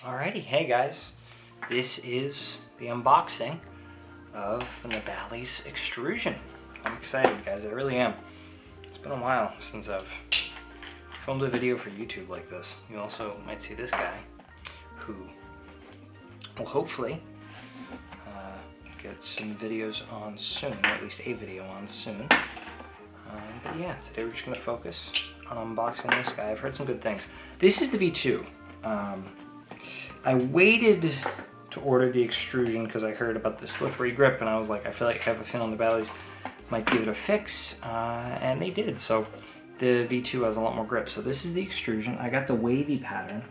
Alrighty, hey guys, this is the unboxing of the Nabalis Extrusion. I'm excited, guys, I really am. It's been a while since I've filmed a video for YouTube like this. You also might see this guy who will hopefully get some videos on soon, or at least a video on soon. But yeah, today we're just going to focus on unboxing this guy. I've heard some good things. This is the V2. I waited to order the Extrusion because I heard about the slippery grip, and I was like, I feel like I have a feeling the Nabalis might give it a fix, and they did. So the V2 has a lot more grip. So this is the Extrusion. I got the wavy pattern,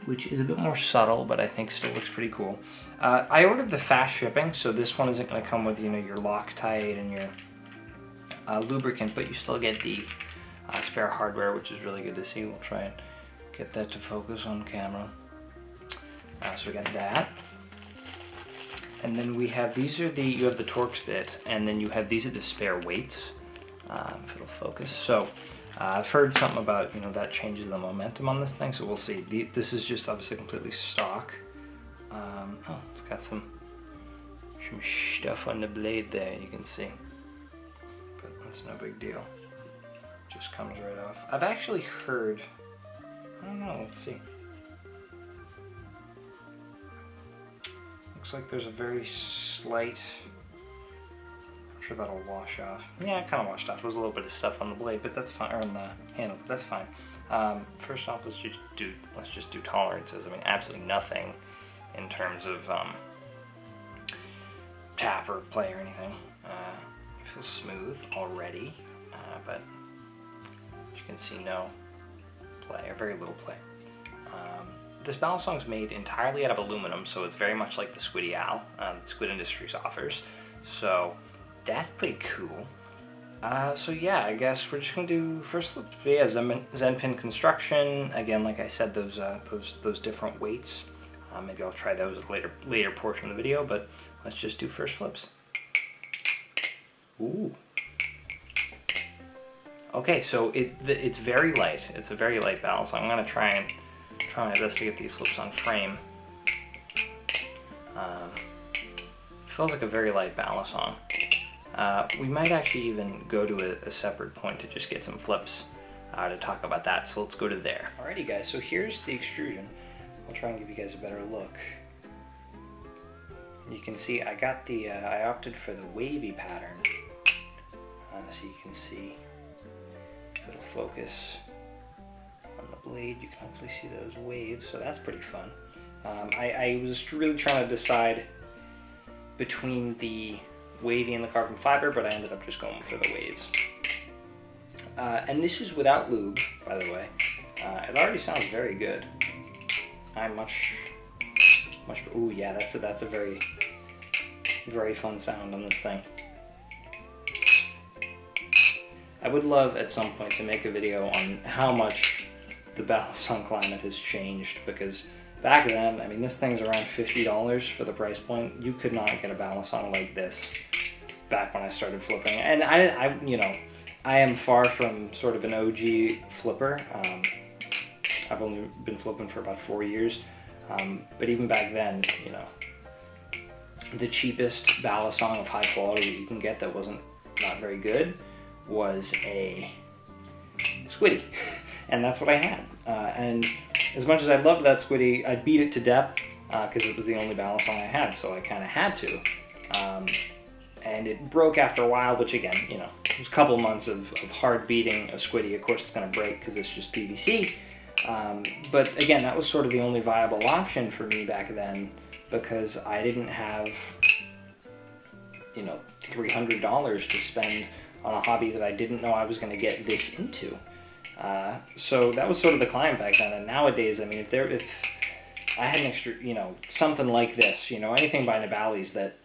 which is a bit more subtle, but I think still looks pretty cool. I ordered the fast shipping, so this one isn't going to come with, you know, your Loctite and your lubricant, but you still get the spare hardware, which is really good to see. We'll try and get that to focus on camera. So we got that, and then we have, these are the, you have the Torx bit, and then you have, these are the spare weights, if it'll focus. So I've heard something about, you know, that changes the momentum on this thing, so we'll see. This is just obviously completely stock. Oh, it's got some stuff on the blade there, you can see, but that's no big deal. Just comes right off. I've actually heard, I don't know, let's see. Looks like there's a very slight, I'm sure that'll wash off. Yeah, it kind of washed off. There was a little bit of stuff on the blade, but that's fine, or on the handle, but that's fine. First off, let's just do tolerances. I mean, absolutely nothing in terms of tap or play or anything. It feels smooth already, but as you can see, no play, or very little play. This balisong is made entirely out of aluminum, so it's very much like the Squiddy Owl that Squid Industries offers. So that's pretty cool. So yeah, I guess we're just gonna do first flip. Yeah, Zen pin construction. Again, like I said, those different weights. Maybe I'll try those at a later portion of the video, but let's just do first flips. Ooh. Okay, so it's very light. It's a very light balisong. I'm gonna try my best to get these flips on frame. Feels like a very light balisong. We might actually even go to a separate point to just get some flips to talk about that, so let's go to there. Alrighty guys, so here's the Extrusion. I'll try and give you guys a better look. You can see I got the, I opted for the wavy pattern, so you can see if it'll focus on the blade, you can hopefully see those waves, so that's pretty fun. I was really trying to decide between the wavy and the carbon fiber, but I ended up just going for the waves. And this is without lube, by the way. It already sounds very good. I'm much, ooh yeah, that's a very, very fun sound on this thing. I would love at some point to make a video on how much the balisong climate has changed, because back then, I mean, this thing's around $50 for the price point. You could not get a balisong like this back when I started flipping. And I you know, I am far from sort of an OG flipper. I've only been flipping for about 4 years. But even back then, you know, the cheapest balisong of high quality that you can get that wasn't not very good was a Squiddy. And that's what I had. And as much as I loved that Squiddy, I beat it to death because it was the only balisong I had, so I kind of had to. And it broke after a while, which again, you know, it was a couple months of hard beating a Squiddy. Of course, it's going to break because it's just PVC. But again, that was sort of the only viable option for me back then, because I didn't have, you know, $300 to spend on a hobby that I didn't know I was going to get this into. So that was sort of the climb back then. And nowadays, I mean, if I had an extra, you know, something like this, you know, anything by Nabalis that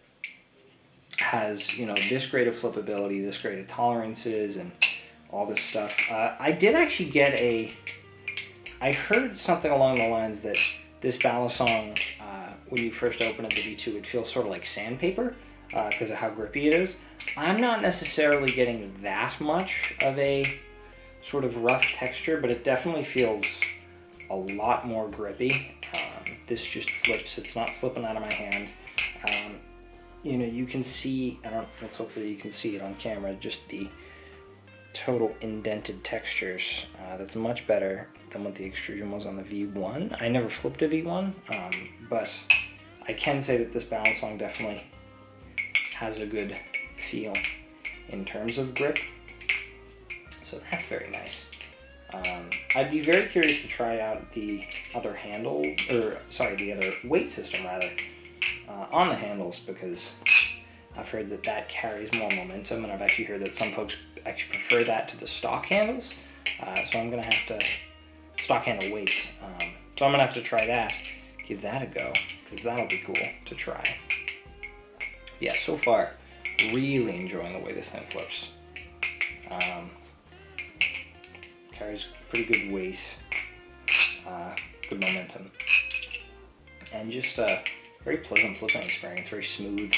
has, you know, this great of flippability, this great of tolerances, and all this stuff. I did actually get I heard something along the lines that this balisong, when you first open up the V2, it feels sort of like sandpaper because of how grippy it is. I'm not necessarily getting that much of a sort of rough texture, but it definitely feels a lot more grippy. this just flips. It's not slipping out of my hand. You know, you can see, hopefully you can see it on camera, just the total indented textures. That's much better than what the Extrusion was on the V1. I never flipped a V1, but I can say that this balance song definitely has a good feel in terms of grip. So that's very nice. I'd be very curious to try out the other the other weight system rather, on the handles, because I've heard that that carries more momentum, and I've actually heard that some folks actually prefer that to the stock handles. So I'm gonna have to, stock handle weights. So I'm gonna have to try that, give that a go, because that'll be cool to try. Yeah, so far, really enjoying the way this thing flips. Carries pretty good weight, good momentum, and just a very pleasant flipping experience, very smooth,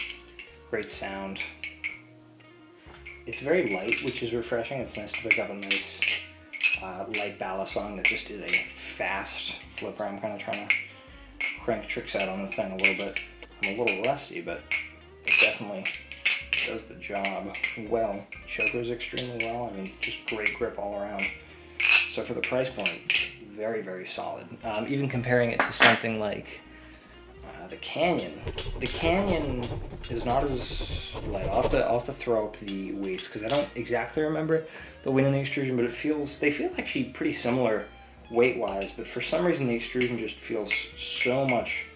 great sound. It's very light, which is refreshing. It's nice to pick up a nice light ballast song that just is a fast flipper. I'm kind of trying to crank tricks out on this thing a little bit. I'm a little rusty, but it definitely does the job well. Chokers extremely well. I mean, just great grip all around. So for the price point, very, very solid. Even comparing it to something like the Canyon. The Canyon is not as light. I'll have to throw up the weights because I don't exactly remember the weight in the Extrusion, but they feel actually pretty similar weight-wise, but for some reason the Extrusion just feels so much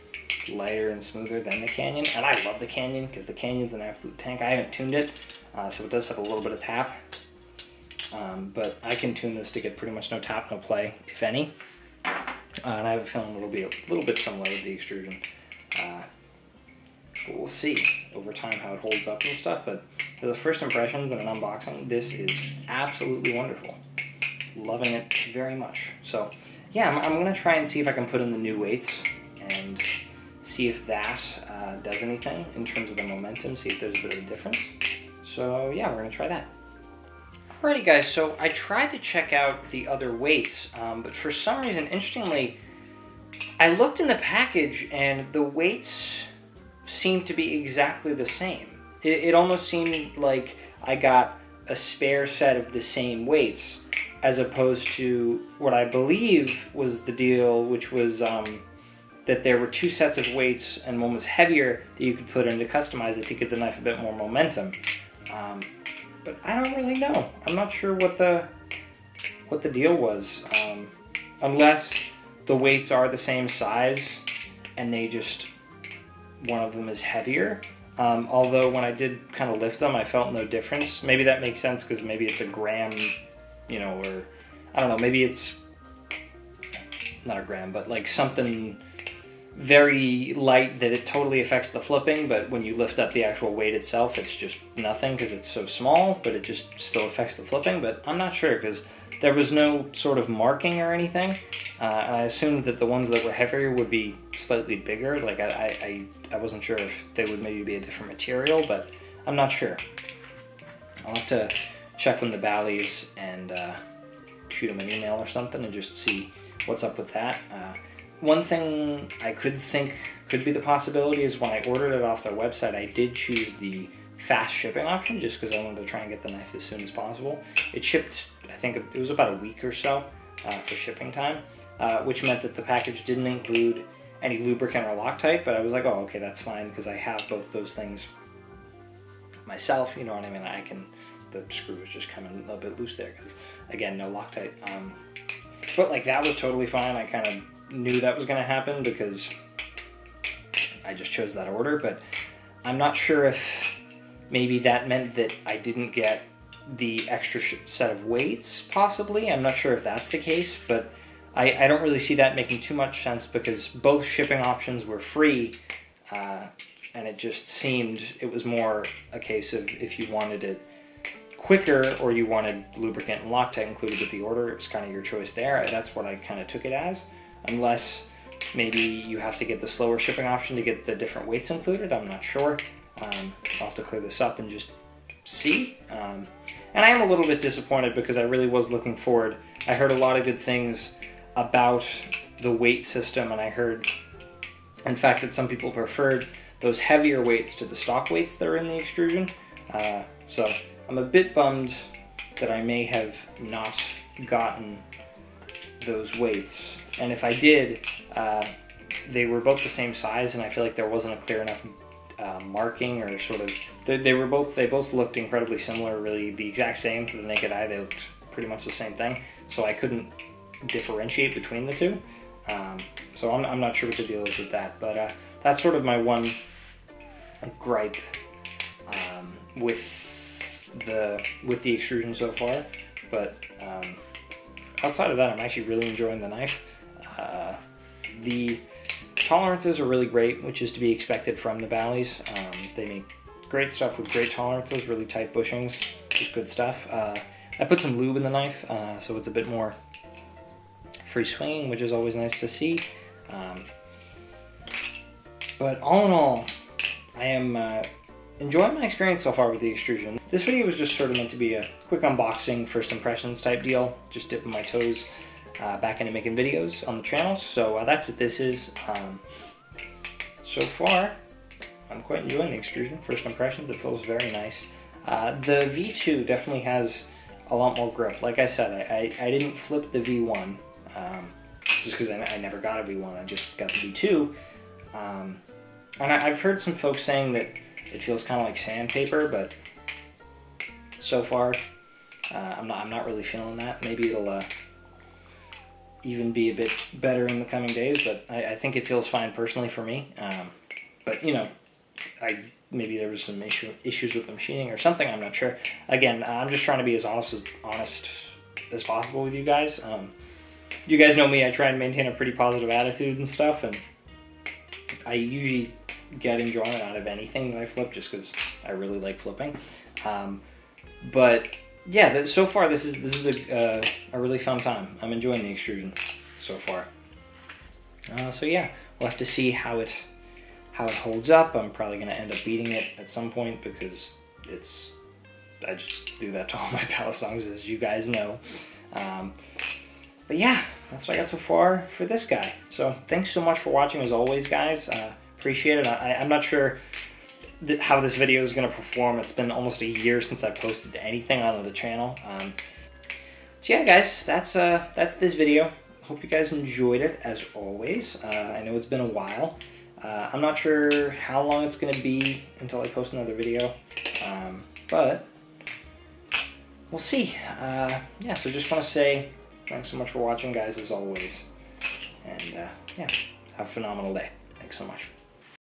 lighter and smoother than the Canyon. And I love the Canyon because the Canyon's an absolute tank. I haven't tuned it, so it does have a little bit of tap. But I can tune this to get pretty much no tap, no play, if any. And I have a feeling it'll be a little bit similar with the Extrusion. But we'll see over time how it holds up and stuff. But for the first impressions and an unboxing, this is absolutely wonderful. Loving it very much. So yeah, I'm going to try and see if I can put in the new weights and see if that does anything in terms of the momentum, see if there's a bit of a difference. So yeah, we're going to try that. Alrighty guys, so I tried to check out the other weights, but for some reason, interestingly, I looked in the package and the weights seemed to be exactly the same. It almost seemed like I got a spare set of the same weights, as opposed to what I believe was the deal, which was that there were two sets of weights and one was heavier that you could put in to customize it to give the knife a bit more momentum. But I don't really know. I'm not sure what the deal was, unless the weights are the same size and they just, one of them is heavier. Although when I did kind of lift them, I felt no difference. Maybe that makes sense because maybe it's a gram, you know, or I don't know, maybe it's not a gram, but like something very light that it totally affects the flipping, but when you lift up the actual weight itself, it's just nothing because it's so small, but it just still affects the flipping. But I'm not sure because there was no sort of marking or anything, and I assumed that the ones that were heavier would be slightly bigger. Like I wasn't sure if they would maybe be a different material, but I'm not sure. I'll have to check with the Nabalis and shoot them an email or something and just see what's up with that. One thing I could think could be the possibility is when I ordered it off their website, I did choose the fast shipping option just because I wanted to try and get the knife as soon as possible. It shipped, I think it was about a week or so for shipping time, which meant that the package didn't include any lubricant or Loctite, but I was like, oh, okay, that's fine because I have both those things myself, you know what I mean? The screw was just coming a bit loose there because, again, no Loctite. But like that was totally fine. I kind of knew that was going to happen because I just chose that order, but I'm not sure if maybe that meant that I didn't get the extra set of weights, possibly. I'm not sure if that's the case, but I don't really see that making too much sense because both shipping options were free, and it just seemed it was more a case of if you wanted it quicker or you wanted lubricant and Loctite included with the order, it was kind of your choice there. That's what I kind of took it as. Unless maybe you have to get the slower shipping option to get the different weights included. I'm not sure. I'll have to clear this up and just see. And I am a little bit disappointed because I really was looking forward. I heard a lot of good things about the weight system, and I heard In fact, that some people preferred those heavier weights to the stock weights that are in the Extrusion. So I'm a bit bummed that I may have not gotten those weights. And if I did, they were both the same size, and I feel like there wasn't a clear enough marking, or sort of, they both looked incredibly similar, really the exact same to the naked eye. They looked pretty much the same thing, so I couldn't differentiate between the two. So I'm not sure what the deal is with that, but that's sort of my one gripe with the Extrusion so far. But outside of that, I'm actually really enjoying the knife. The tolerances are really great, which is to be expected from Nabalis. They make great stuff with great tolerances, really tight bushings, just good stuff. I put some lube in the knife, so it's a bit more free swinging, which is always nice to see. But all in all, I am enjoying my experience so far with the Extrusion. This video was just sort of meant to be a quick unboxing, first impressions type deal, just dipping my toes back into making videos on the channel. So that's what this is. So far, I'm quite enjoying the Extrusion. First impressions, it feels very nice. The V2 definitely has a lot more grip. Like I said, I didn't flip the V1 just because I never got a V1. I just got the V2. And I've heard some folks saying that it feels kind of like sandpaper, but so far I'm not really feeling that. Maybe it'll even be a bit better in the coming days, but I think it feels fine personally for me. But you know, maybe there was some issues with the machining or something. I'm not sure. Again, I'm just trying to be as honest as possible with you guys. You guys know me. I try and maintain a pretty positive attitude and stuff, and I usually get enjoyment out of anything that I flip, just because I really like flipping. But yeah, so far this is a really fun time. I'm enjoying the Extrusion so far. So yeah, we'll have to see how it holds up. I'm probably going to end up beating it at some point, because I just do that to all my Nabalis songs, as you guys know. But yeah, that's what I got so far for this guy. So thanks so much for watching, as always, guys. Appreciate it. I'm not sure how this video is going to perform. It's been almost a year since I posted anything on the channel. So yeah, guys, that's this video. Hope you guys enjoyed it, as always. I know it's been a while. I'm not sure how long it's going to be until I post another video, but we'll see. Yeah, so just want to say thanks so much for watching, guys, as always. And yeah, have a phenomenal day. Thanks so much.